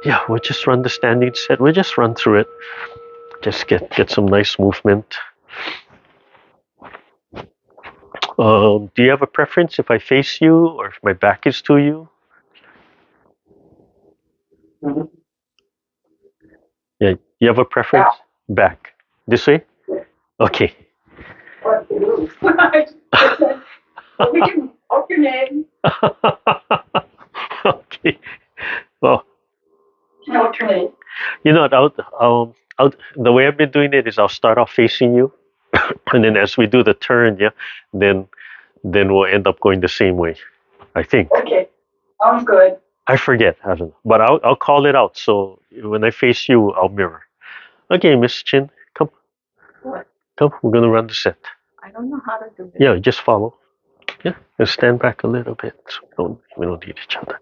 Yeah, we'll just run the standing set. We'll just run through it. Just get some nice movement. Do you have a preference if I face you or if my back is to you? Yeah, you have a preference? Back. This way? Okay. Okay. Well, you know, the way I've been doing it is I'll start off facing you, and then as we do the turn, yeah, then we'll end up going the same way. I think. Okay, sounds good. I forget, I don't know, but I'll call it out. So when I face you, I'll mirror. Okay, Miss Chin, come, come. We're gonna run the set. I don't know how to do this. Yeah, just follow. Yeah, just stand back a little bit. So we don't need each other.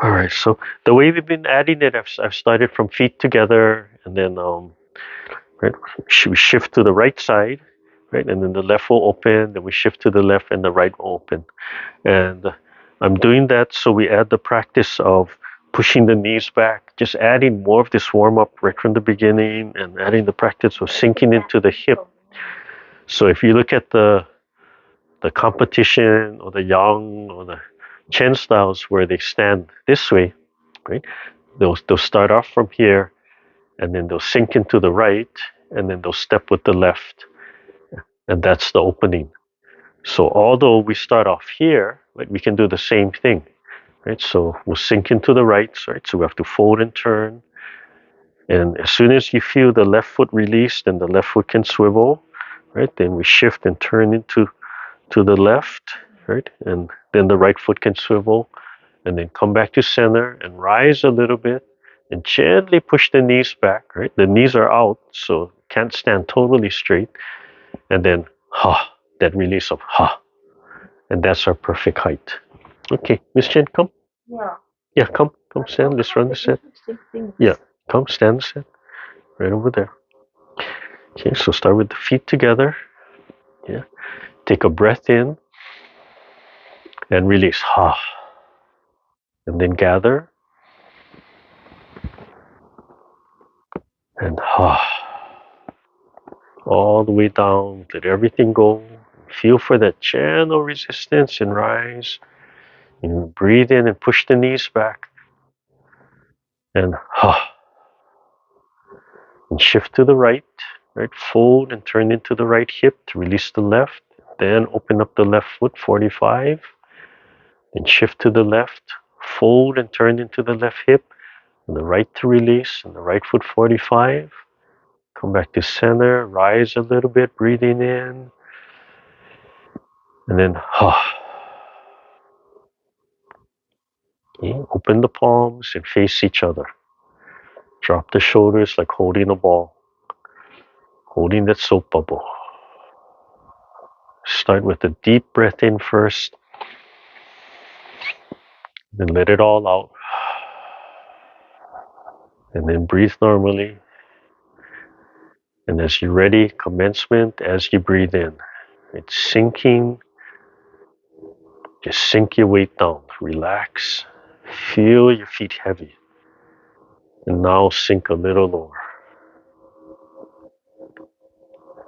All right. So the way we've been adding it, I've started from feet together, and then right, we shift to the right side, right, and then the left will open. Then we shift to the left, and the right will open. And I'm doing that so we add the practice of pushing the knees back, just adding more of this warm up right from the beginning, and adding the practice of sinking into the hip. So if you look at the competition or the yang or the Chen styles where they stand this way, right? They'll start off from here, and then they'll sink into the right, and then they'll step with the left, and that's the opening. So although we start off here, right, we can do the same thing, right? So we'll sink into the right, right? So we have to fold and turn, and as soon as you feel the left foot released and the left foot can swivel, right? Then we shift and turn into the left, right? And then the right foot can swivel, and then come back to center and rise a little bit and gently push the knees back, right? The knees are out, so can't stand totally straight. And then ha, that release of ha. And that's our perfect height. Okay, Miss Chen, come. Yeah. Yeah, come stand. Let's run the set. Yeah, come stand the set. Right over there. Okay, so start with the feet together. Yeah. Take a breath in and release. Ha. And then gather. And ha. All the way down. Let everything go. Feel for that gentle resistance and rise. And breathe in and push the knees back. And ha. And shift to the right. Right. Fold and turn into the right hip to release the left. Then open up the left foot 45. Then shift to the left. Fold and turn into the left hip. And the right to release. And the right foot 45. Come back to center. Rise a little bit. Breathing in. And then ha. Okay, open the palms and face each other. Drop the shoulders like holding a ball. Holding that soap bubble. Start with a deep breath in first. Then let it all out. And then breathe normally. And as you're ready, commencement as you breathe in. It's sinking. Just sink your weight down. Relax. Feel your feet heavy. And now sink a little lower.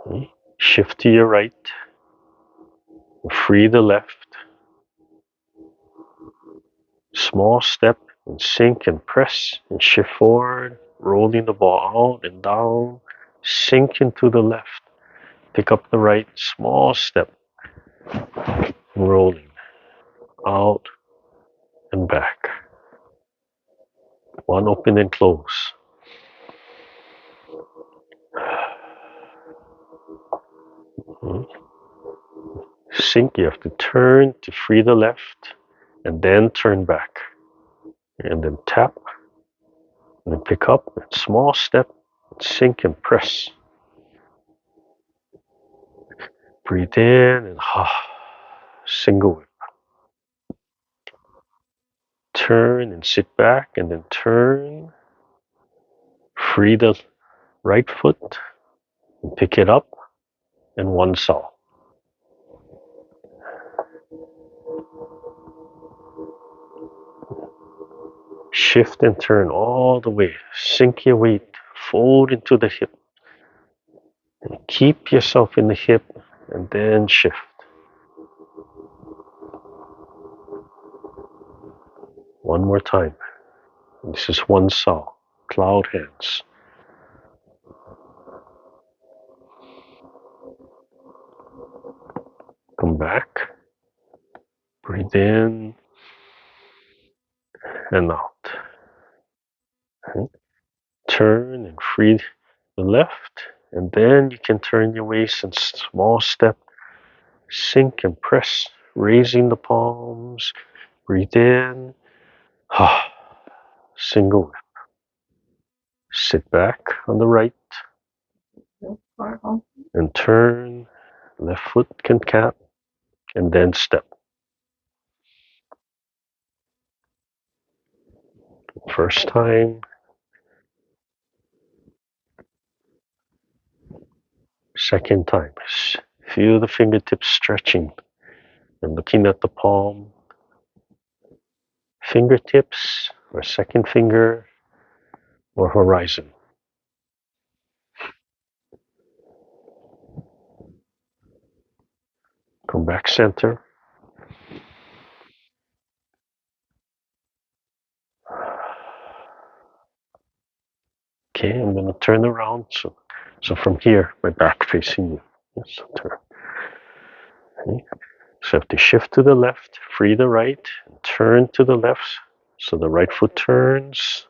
Okay. Shift to your right. Free the left. Small step and sink and press and shift forward. Rolling the ball out and down. Sink into the left. Pick up the right. Small step. Rolling. Out and back. One open and close. Sink, you have to turn to free the left and then turn back. And then tap and then pick up and small step, sink and press. Breathe in and single whip. Turn and sit back and then turn. Free the right foot and pick it up and one saw. Shift and turn all the way. Sink your weight, fold into the hip. And keep yourself in the hip and then shift. One more time. This is one saw. Cloud hands. Come back. Breathe in and out. Okay. Turn and free the left. And then you can turn your waist in small step. Sink and press, raising the palms. Breathe in. Single whip. Sit back on the right. And turn. Left foot can cap. And then step. First time. Second time. Feel the fingertips stretching and looking at the palm. Fingertips or second finger or horizon. Come back center. Okay, I'm going to turn around. So from here, my back facing you. Yes, turn. Okay. So have to shift to the left, free the right, turn to the left. So the right foot turns.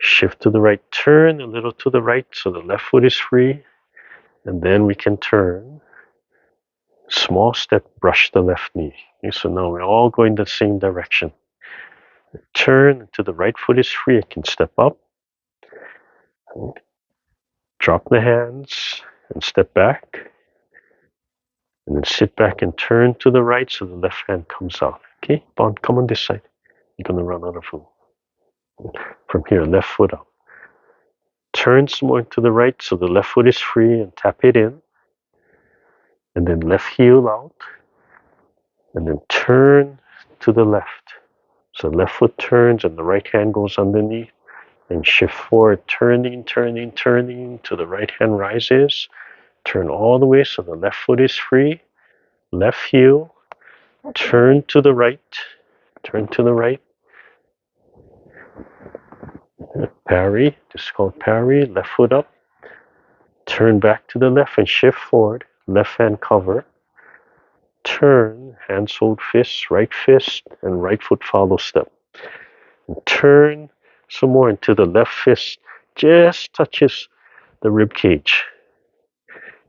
Shift to the right, turn a little to the right so the left foot is free. And then we can turn. Small step, brush the left knee. Okay, so now we're all going the same direction. Turn to the right foot is free. I can step up. Drop the hands and step back. And then sit back and turn to the right so the left hand comes out. Okay, Bond, come on this side. You're going to run out of room. From here, left foot up. Turn some more to the right so the left foot is free and tap it in. And then left heel out. And then turn to the left. So left foot turns and the right hand goes underneath. And shift forward, turning, turning, turning to the right hand rises. Turn all the way so the left foot is free. Left heel. Turn to the right. Turn to the right. Parry. This is called parry. Left foot up. Turn back to the left and shift forward. Left hand cover. Turn. Hands hold fists. Right fist and right foot follow step. And turn some more into the left fist. Just touches the rib cage.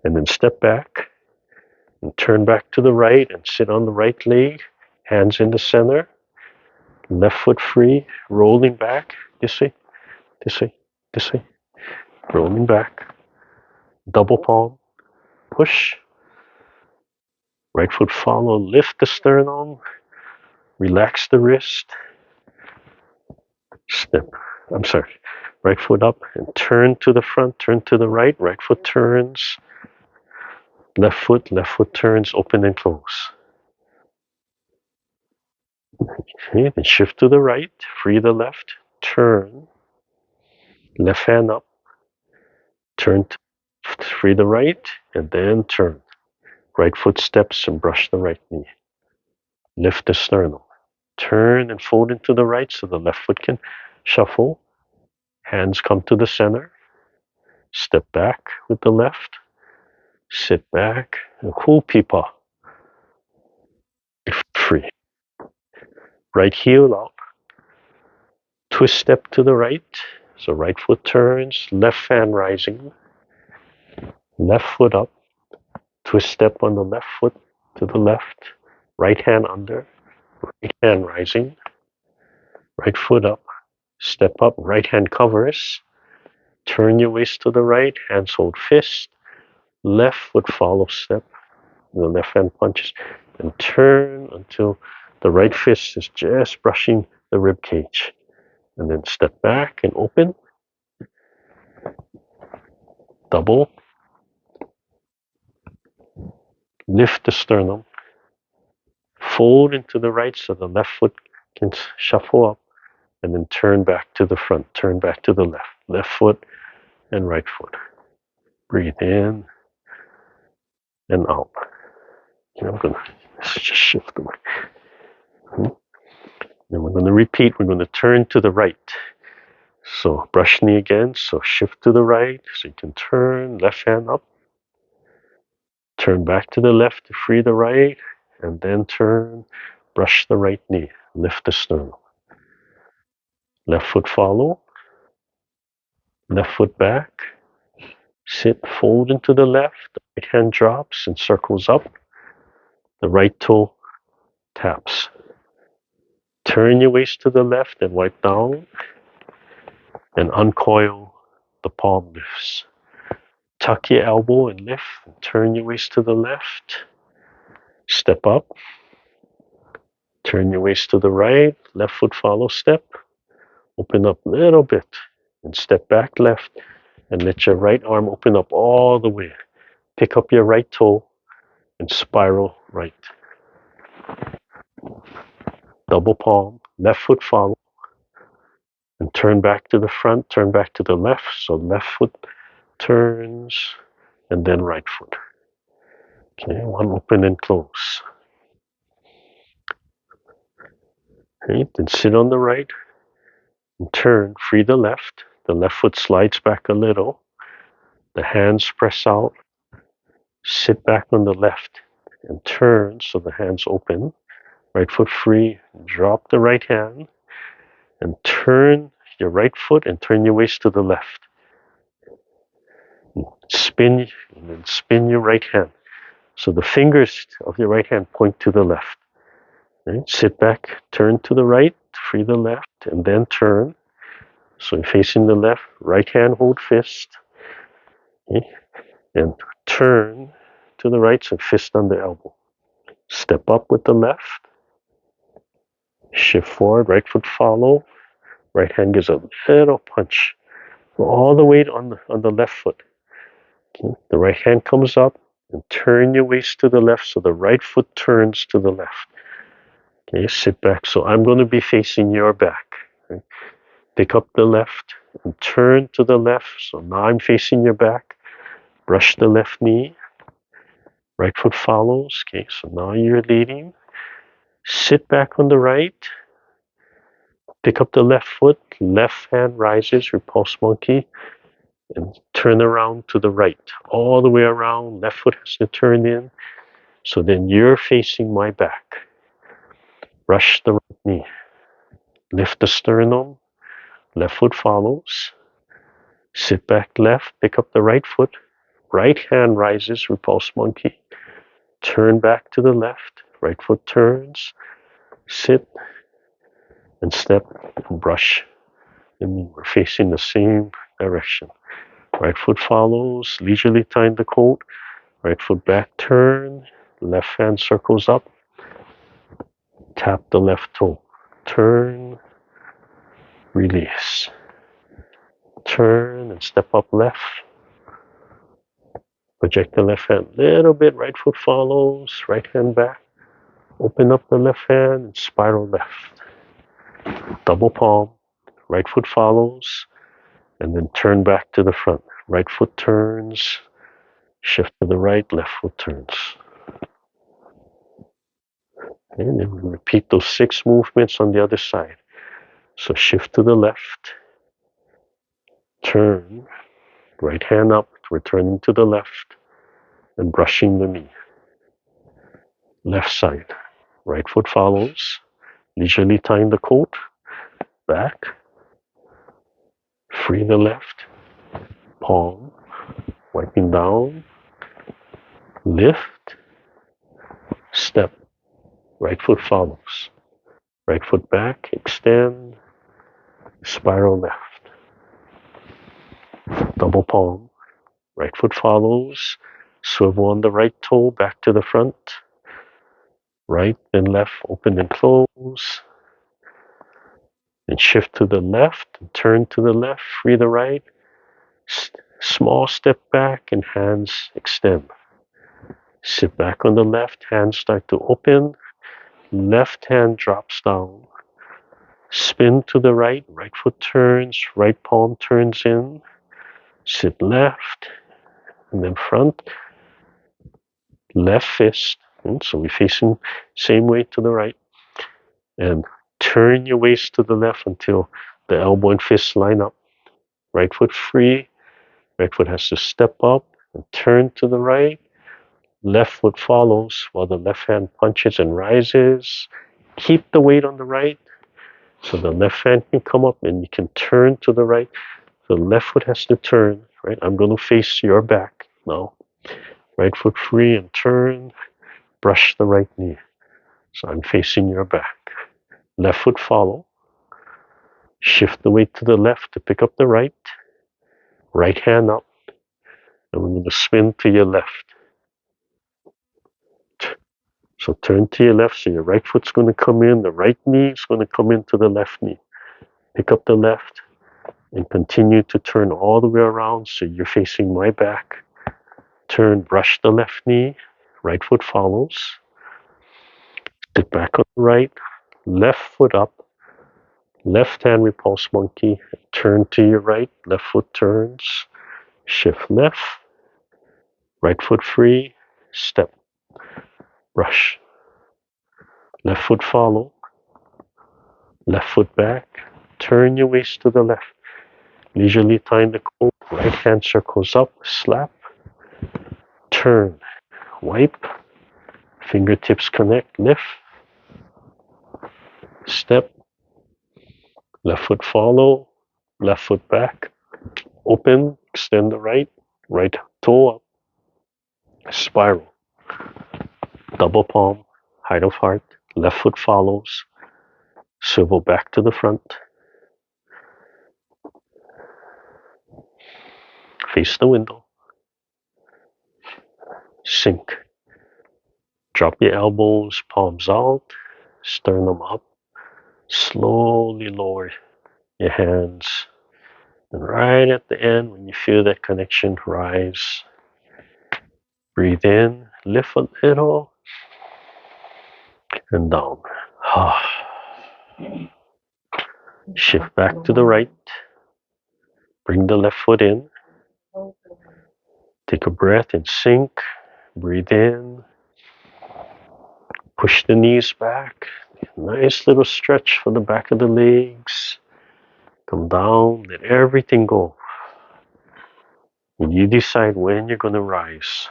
And then step back. And turn back to the right and sit on the right leg. Hands in the center. Left foot free. Rolling back. This way. This way. This way. Rolling back. Double palm. Push. Right foot follow. Lift the sternum. Relax the wrist. Step. I'm sorry. Right foot up and turn to the front. Turn to the right. Right foot turns. Left foot turns. Open and close. Okay, then shift to the right, free the left, turn, left hand up, turn, free the right, and then turn. Right foot steps and brush the right knee. Lift the sternum. Turn and fold into the right so the left foot can shuffle. Hands come to the center. Step back with the left. Sit back and pipa. Free. Right heel up. Twist step to the right. So right foot turns, left hand rising. Left foot up. Twist step on the left foot to the left. Right hand under. Right hand rising. Right foot up. Step up. Right hand covers. Turn your waist to the right. Hands hold fist. Left foot follow step. The left hand punches. And turn until the right fist is just brushing the rib cage. And then step back and open. Double. Lift the sternum. Fold into the right so the left foot can shuffle up. and then turn back to the front, turn back to the left. Left foot and right foot. Breathe in and out. I'm going to just shift away. Then we're going to repeat. We're going to turn to the right. So brush knee again. So shift to the right. So you can turn, left hand up. Turn back to the left to free the right. And then turn, brush the right knee. Lift the sternum. Left foot follow. Left foot back. Sit, fold into the left. The right hand drops and circles up. The right toe taps. Turn your waist to the left and wipe down. And uncoil, the palm lifts. Tuck your elbow and lift. And turn your waist to the left. Step up. Turn your waist to the right. Left foot follow step. Open up a little bit. And step back left. And let your right arm open up all the way. Pick up your right toe and spiral right. Double palm. Left foot follow. And turn back to the front. Turn back to the left. So left foot turns. And then right foot. Okay, one open and close. Okay, then sit on the right and turn, free the left. The left foot slides back a little. The hands press out. Sit back on the left and turn so the hands open. Right foot free. Drop the right hand and turn your right foot and turn your waist to the left. Spin and then spin your right hand. So the fingers of your right hand point to the left. Right? Sit back, turn to the right, free the left, and then turn. So you're facing the left, right hand hold fist. Okay? And turn to the right, so fist on the elbow. Step up with the left. Shift forward, right foot follow. Right hand gives a little punch. All the weight on the left foot. Okay? The right hand comes up and turn your waist to the left so the right foot turns to the left. Okay, sit back. So I'm going to be facing your back. Right? Pick up the left and turn to the left. So now I'm facing your back. Brush the left knee. Right foot follows. Okay, so now you're leading. Sit back on the right. Pick up the left foot. Left hand rises, repulse monkey. And turn around to the right. All the way around. Left foot has to turn in. So then you're facing my back. Brush the right knee. Lift the sternum. Left foot follows. Sit back left. Pick up the right foot. Right hand rises, repulse monkey. Turn back to the left. Right foot turns. Sit and step and brush. And we're facing the same direction. Right foot follows. Leisurely tying the coat. Right foot back turn. Left hand circles up. Tap the left toe. Turn. Release. Turn and step up left. Project the left hand a little bit. Right foot follows. Right hand back. Open up the left hand and spiral left. Double palm. Right foot follows. And then turn back to the front. Right foot turns. Shift to the right. Left foot turns. And then we repeat those 6 movements on the other side. So shift to the left. Turn. Right hand up. Returning to the left. And brushing the knee. Left side. Right foot follows. Leisurely tying the coat. Back. Free the left. Palm. Wiping down. Lift. Step. Right foot follows. Right foot back. Extend. Spiral left. Double palm. Right foot follows. Swivel on the right toe. Back to the front. Right and left. Open and close. And shift to the left. And turn to the left. Free the right. Small step back and hands extend. Sit back on the left. Hands start to open. Left hand drops down. Spin to the right, right foot turns, right palm turns in, sit left, and then front, left fist. And so we're facing same way to the right. And turn your waist to the left until the elbow and fist line up. Right foot free, right foot has to step up and turn to the right. Left foot follows while the left hand punches and rises. Keep the weight on the right so the left hand can come up and you can turn to the right. The left foot has to turn, right? I'm going to face your back now. Right foot free and turn. Brush the right knee. So I'm facing your back. Left foot follow. Shift the weight to the left to pick up the right. Right hand up. And we're going to spin to your left. So turn to your left. So your right foot's going to come in. The right knee is going to come into the left knee. Pick up the left and continue to turn all the way around so you're facing my back. Turn, brush the left knee. Right foot follows. Sit back on the right. Left foot up. Left hand repulse monkey. Turn to your right. Left foot turns. Shift left. Right foot free. Step. Brush. Left foot follow. Left foot back. Turn your waist to the left. Leisurely time the comb. Right hand circles up. Slap. Turn. Wipe. Fingertips connect. Lift. Step. Left foot follow. Left foot back. Open. Extend the right. Right toe up. Spiral. Double palm. Height of heart. Left foot follows. Swivel back to the front. Face the window. Sink. Drop your elbows, palms out, sternum up. Slowly lower your hands. And right at the end, when you feel that connection, rise. Breathe in, lift a little, and down. Shift back to the right. Bring the left foot in. Take a breath and sink. Breathe in. Push the knees back. Nice little stretch for the back of the legs. Come down. Let everything go. And you decide when you're going to rise.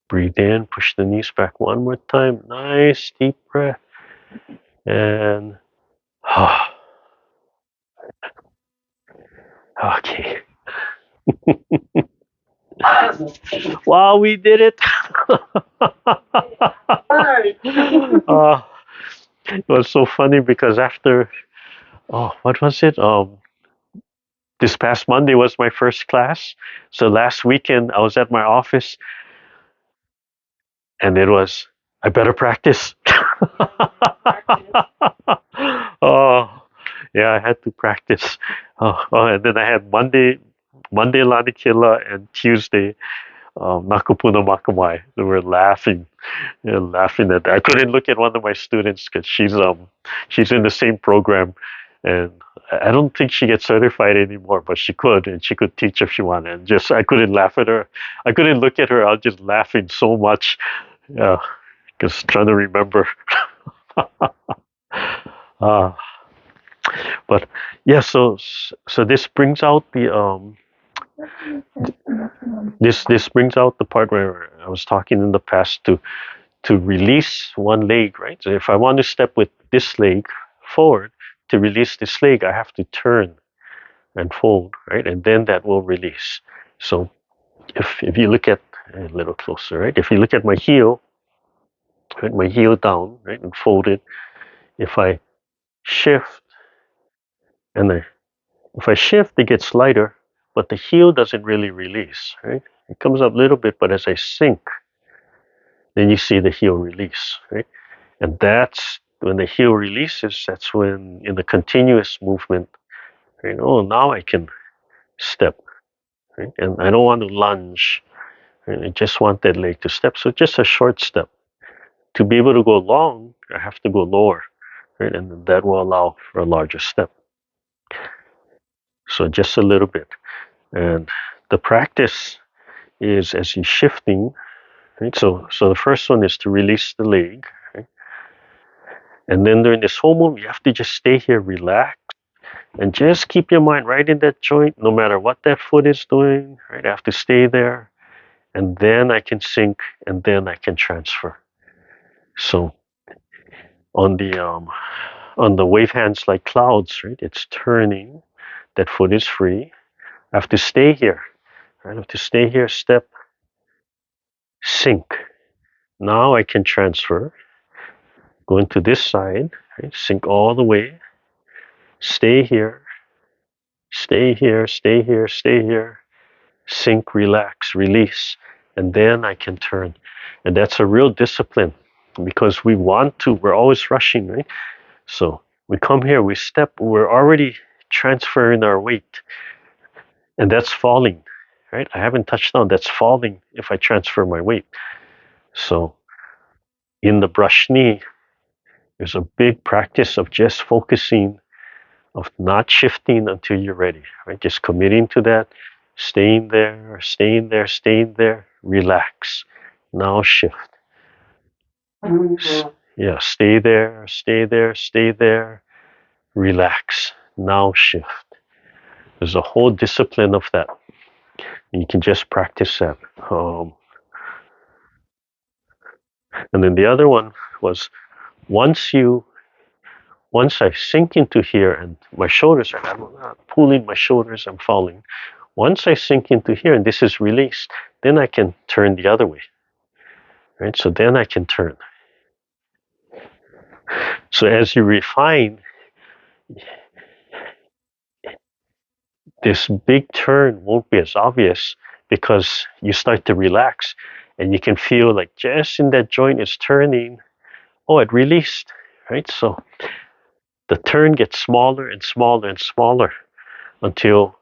Breathe in. Push the knees back one more time. Nice deep breath. And okay. Wow, we did it. It was so funny because after, what was it? This past Monday was my first class. So last weekend I was at my office and it was, I better practice. Oh, yeah, I had to practice. And then I had Monday Lanakila and Tuesday Nakapuna Makamai. They were laughing and laughing at that. I couldn't look at one of my students because she's in the same program, and I don't think she gets certified anymore, but she could, and she could teach if she wanted. And just I couldn't laugh at her. I couldn't look at her. I was just laughing so much, because trying to remember. But yeah, so this brings out the this brings out the part where I was talking in the past to release one leg, right? So if I want to step with this leg forward, to release this leg, I have to turn and fold, right? And then that will release. So if you look at a little closer, right? If you look at my heel, right, my heel down, right, and fold it. If I shift and if I shift, it gets lighter, but the heel doesn't really release, right? It comes up a little bit, but as I sink, then you see the heel release, right? And that's when the heel releases, that's when in the continuous movement, right? Oh, now I can step, right? And I don't want to lunge, right? I just want that leg to step. So just a short step. To be able to go long, I have to go lower. right? And then that will allow for a larger step. So just a little bit. And the practice is as you're shifting, right? So the first one is to release the leg, right? And then during this whole move, you have to just stay here, relax, and just keep your mind right in that joint, no matter what that foot is doing, right? I have to stay there, and then I can sink, and then I can transfer. So on the wave hands like clouds, right? It's turning. That foot is free. I have to stay here. Right? I have to stay here, step, sink. Now I can transfer. Go into this side, right? Sink all the way. Stay here, stay here, stay here, stay here. Sink, relax, release, and then I can turn. And that's a real discipline because we're always rushing, right? So we come here, we step, we're already transferring our weight, and that's falling, right? I haven't touched down, that's falling if I transfer my weight. So in the brush knee, there's a big practice of just focusing, of not shifting until you're ready, right? Just committing to that, staying there, staying there, staying there, relax. Now shift. Yeah, stay there, stay there, stay there, relax. Now shift. There's a whole discipline of that. You can just practice that. And then the other one was once I sink into here and my shoulders are, I'm not pulling my shoulders, I'm falling. Once I sink into here and this is released, then I can turn the other way. Right? So then I can turn. So as you refine, this big turn won't be as obvious because you start to relax and you can feel like just in that joint is turning. Oh, it released, right? So the turn gets smaller and smaller and smaller until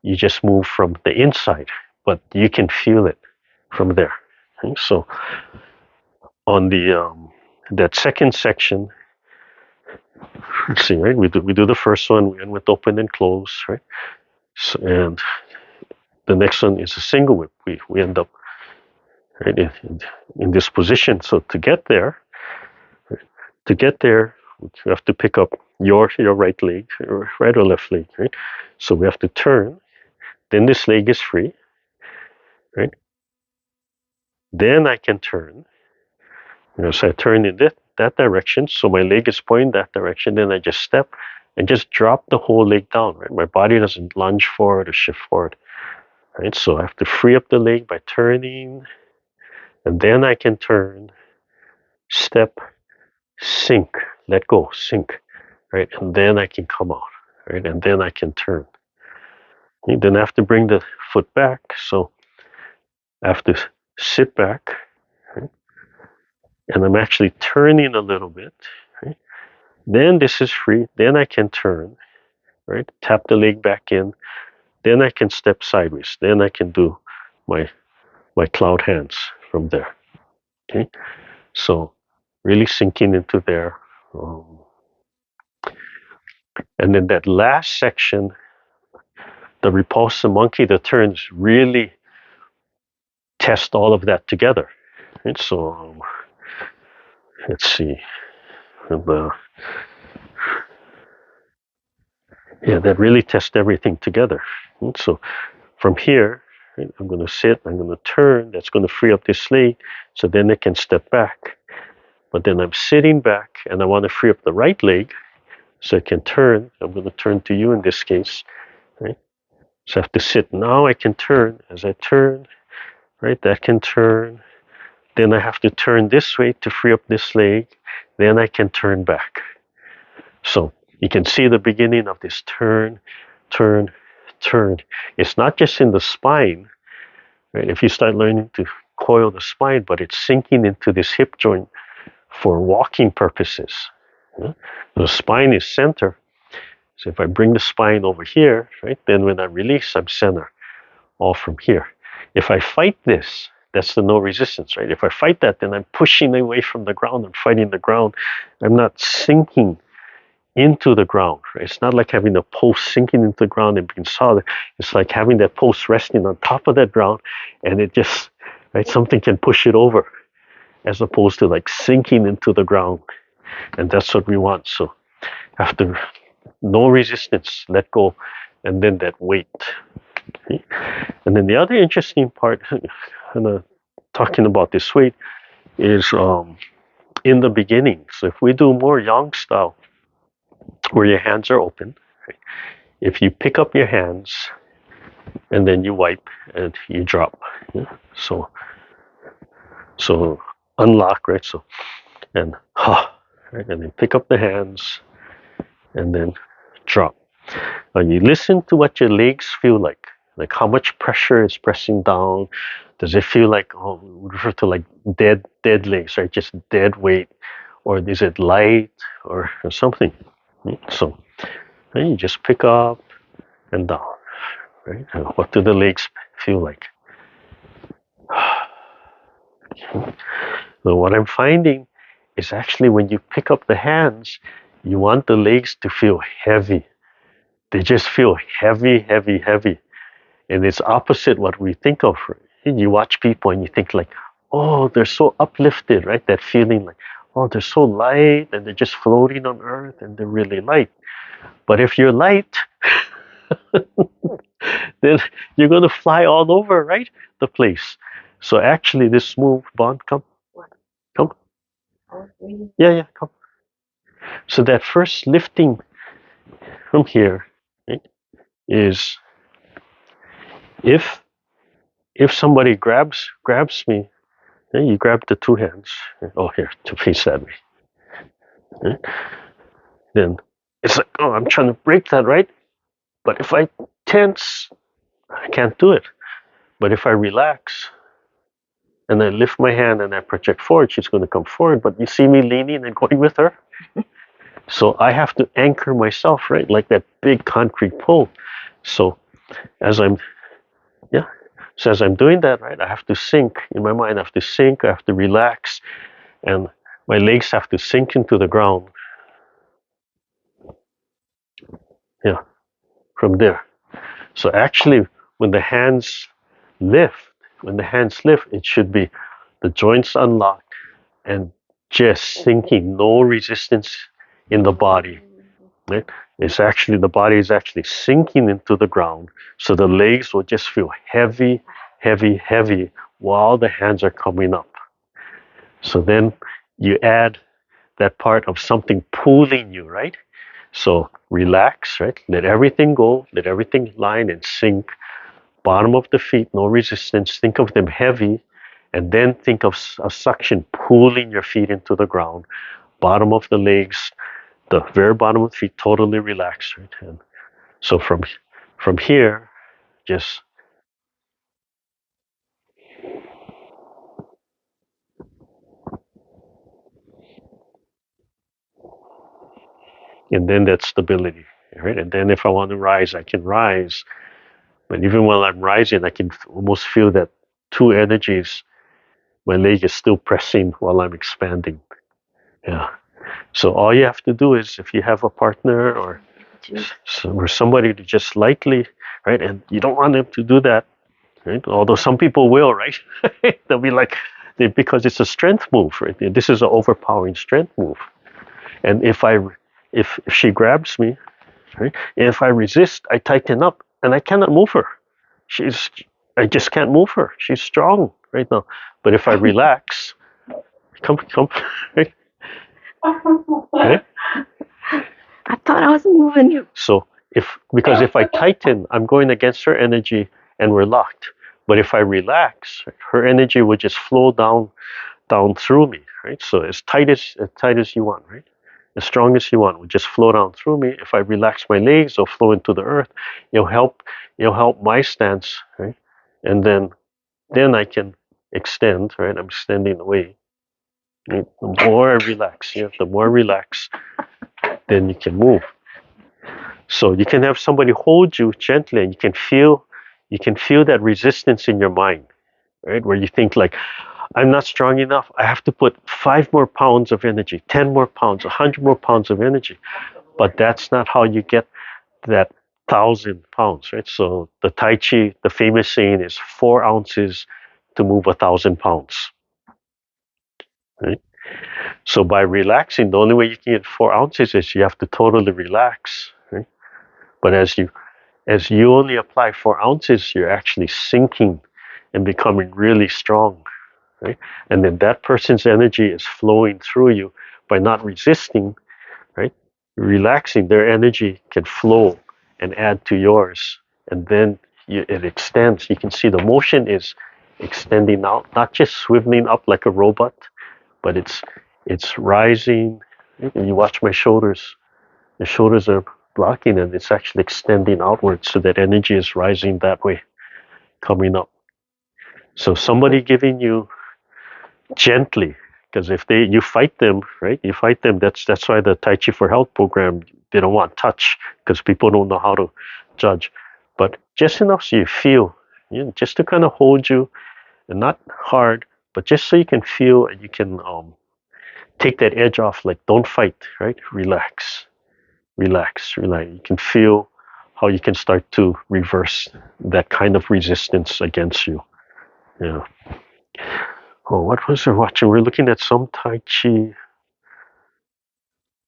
you just move from the inside, but you can feel it from there. Okay? So on the that second section, let's see, right? We do the first one, we end with open and close, right? So, and the next one is a single whip. We end up right in this position. So to get there, you have to pick up your right leg, or right or left leg, right? So we have to turn. Then this leg is free, right? Then I can turn. So I turn in that direction. So my leg is pointing that direction. Then I just step and just drop the whole leg down, right? My body doesn't lunge forward or shift forward, right? So I have to free up the leg by turning, and then I can turn, step, sink, let go, sink, right? And then I can come out, right? And then I can turn. And then I have to bring the foot back. So I have to sit back, right? And I'm actually turning a little bit, right? Then this is free. Then I can turn, right? Tap the leg back in. Then I can step sideways. Then I can do my cloud hands from there. Okay, so really sinking into there. And then that last section, the repulsive monkey, the turns really test all of that together. Right? So let's see. That really tests everything together. Right? So from here, right, I'm going to sit, I'm going to turn, that's going to free up this leg, so then I can step back. But then I'm sitting back and I want to free up the right leg so I can turn. I'm going to turn to you in this case, right? So I have to sit. Now I can turn. As I turn, right, that can turn. Then I have to turn this way to free up this leg. Then I can turn back. So you can see the beginning of this turn, turn, turn. It's not just in the spine, right? If you start learning to coil the spine, but it's sinking into this hip joint for walking purposes. The spine is center. So if I bring the spine over here, right, then when I release, I'm center, all from here. If I fight this, that's the no resistance, right? If I fight that, then I'm pushing away from the ground. I'm fighting the ground. I'm not sinking into the ground. Right? It's not like having a post sinking into the ground and being solid. It's like having that post resting on top of that ground, and it just, right, something can push it over, as opposed to like sinking into the ground. And that's what we want. So after no resistance, let go, and then that weight. Okay? And then the other interesting part, talking about this weight, is in the beginning. So if we do more yang style, where your hands are open, right? If you pick up your hands and then you wipe and you drop, yeah? So unlock, right? So and right, and then pick up the hands and then drop. Now you listen to what your legs feel like how much pressure is pressing down. Does it feel like, we refer to like dead legs, right? Just dead weight, or is it light or something? So you just pick up and down, right? And what do the legs feel like? So what I'm finding is actually when you pick up the hands, you want the legs to feel heavy. They just feel heavy, heavy, heavy. And it's opposite what we think of. And you watch people and you think like, oh, they're so uplifted, right? That feeling like, oh, they're so light and they're just floating on earth and they're really light. But if you're light, then you're going to fly all over, right? The place. So actually this move, Bond, come. Come. Yeah, come. So that first lifting from here, right, is if somebody grabs me, you grab the two hands. Oh, here, to face that way. Right? Then it's like, oh, I'm trying to break that, right? But if I tense, I can't do it. But if I relax and I lift my hand and I project forward, she's going to come forward. But you see me leaning and going with her? So I have to anchor myself, right? Like that big concrete pole. So as I'm doing that, right, I have to sink in my mind. I have to sink, I have to relax, and my legs have to sink into the ground. Yeah, from there. So actually, when the hands lift, it should be the joints unlocked and just sinking, no resistance in the body. Right? It's actually, the body is actually sinking into the ground. So the legs will just feel heavy, heavy, heavy while the hands are coming up. So then you add that part of something pulling you, right? So relax, right? Let everything go, let everything line and sink. Bottom of the feet, no resistance. Think of them heavy, and then think of a suction pulling your feet into the ground. Bottom of the legs, the very bottom of the feet, totally relaxed, right? And so from here, just and then that stability, right? And then if I want to rise, I can rise. But even while I'm rising, I can almost feel that two energies. My leg is still pressing while I'm expanding. Yeah. So all you have to do is, if you have a partner or somebody to just lightly, right? And you don't want them to do that, right? Although some people will, right? They'll be like, because it's a strength move, right? This is an overpowering strength move. And if she grabs me, right? If I resist, I tighten up and I cannot move her. I just can't move her. She's strong right now. But if I relax, come, right? Okay? I thought I was moving you. So because if I tighten, I'm going against her energy and we're locked. But if I relax, her energy would just flow down through me, right? So as tight as you want, right? As strong as you want, would just flow down through me. If I relax my legs, they'll flow into the earth. It'll help my stance, right? And then I can extend, right? I'm extending away. Right? The more I relax, the more I relax, then you can move. So you can have somebody hold you gently, and you can feel that resistance in your mind, right? Where you think like, I'm not strong enough. I have to put 5 more pounds of energy, 10 more pounds, 100 more pounds of energy. but that's not how you get that 1,000 pounds, right? So the Taichi, the famous saying is 4 ounces to move 1,000 pounds, right? So by relaxing, the only way you can get 4 ounces is you have to totally relax, right? But as you only apply 4 ounces, you're actually sinking and becoming really strong, right? And then that person's energy is flowing through you by not resisting, right? Relaxing, their energy can flow and add to yours, and then it extends. You can see the motion is extending out, not just swiveling up like a robot, but it's rising. You watch my shoulders. The shoulders are blocking, and it's actually extending outwards, so that energy is rising that way, coming up. So somebody giving you gently, because if you fight them, right? You fight them. That's why the Tai Chi for Health program, they don't want touch, because people don't know how to judge. But just enough so you feel, just to kind of hold you, and not hard, but just so you can feel and you can take that edge off. Like, don't fight, right? Relax, relax, relax. You can feel how you can start to reverse that kind of resistance against you. Yeah. Oh, what was I watching? We're looking at some Tai Chi.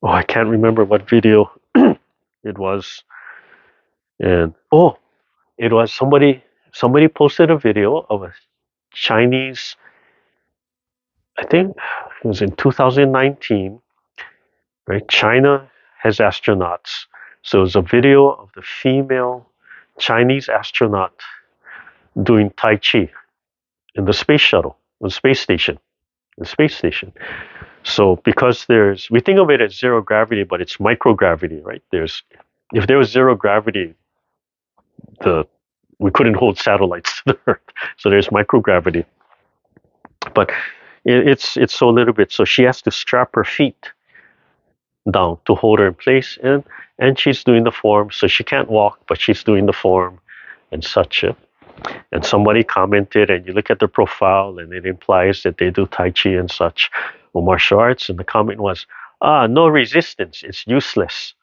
Oh, I can't remember what video it was. And it was somebody posted a video of a Chinese, I think it was in 2019, right? China has astronauts. So it's a video of the female Chinese astronaut doing Tai Chi in the space shuttle, the space station, the space station. So because we think of it as zero gravity, but it's microgravity, right? If there was zero gravity, we couldn't hold satellites to the Earth. So there's microgravity, but it's so little bit. So she has to strap her feet down to hold her in place, and she's doing the form. So she can't walk, but she's doing the form and such. And somebody commented, and you look at their profile, and it implies that they do Tai Chi and such, or martial arts. And the comment was, no resistance, it's useless,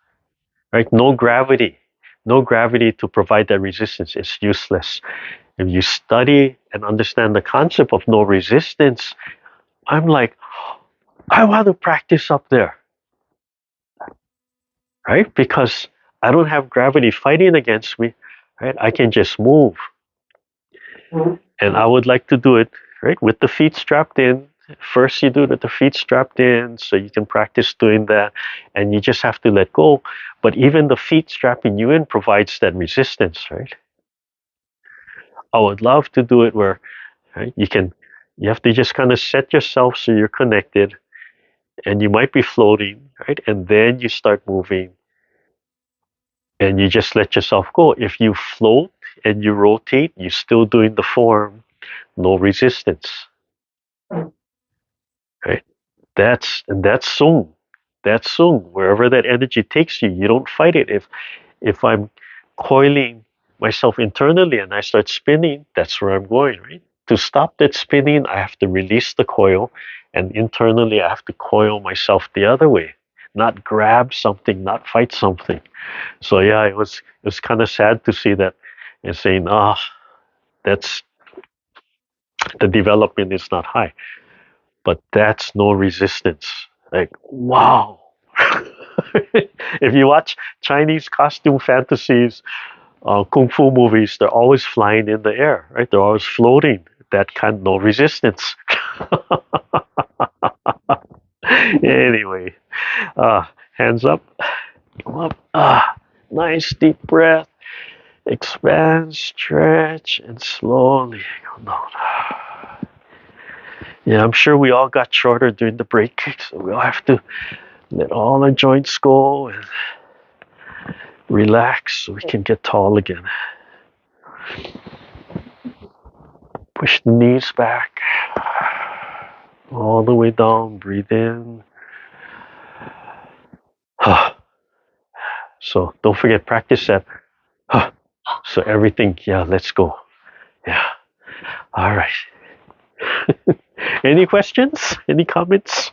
right? No gravity to provide that resistance, it's useless. If you study and understand the concept of no resistance, I'm like, I want to practice up there, right? Because I don't have gravity fighting against me, right? I can just move. And I would like to do it, right, with the feet strapped in. First, you do it with the feet strapped in, so you can practice doing that, and you just have to let go. But even the feet strapping you in provides that resistance, right? I would love to do it where, right, you have to just kind of set yourself so you're connected, and you might be floating, right? And then you start moving, and you just let yourself go. If you float and you rotate, you're still doing the form, no resistance, right? That's Sung. That's Sung. Wherever that energy takes you, you don't fight it. If I'm coiling myself internally and I start spinning, that's where I'm going, right? To stop that spinning, I have to release the coil, and internally I have to coil myself the other way, not grab something, not fight something. So yeah, it was kind of sad to see that and saying, that's the development is not high. But that's no resistance. Like, wow. If you watch Chinese costume fantasies, kung fu movies, they're always flying in the air, right? They're always floating. That kind, no resistance. Anyway, hands up, come up. Nice deep breath. Expand, stretch, and slowly go down. Yeah, I'm sure we all got shorter during the break, so we'll have to let all our joints go and relax so we can get tall again. Push the knees back, all the way down, breathe in. So don't forget, practice that. So everything, yeah, let's go. Yeah, all right. Any questions? Any comments?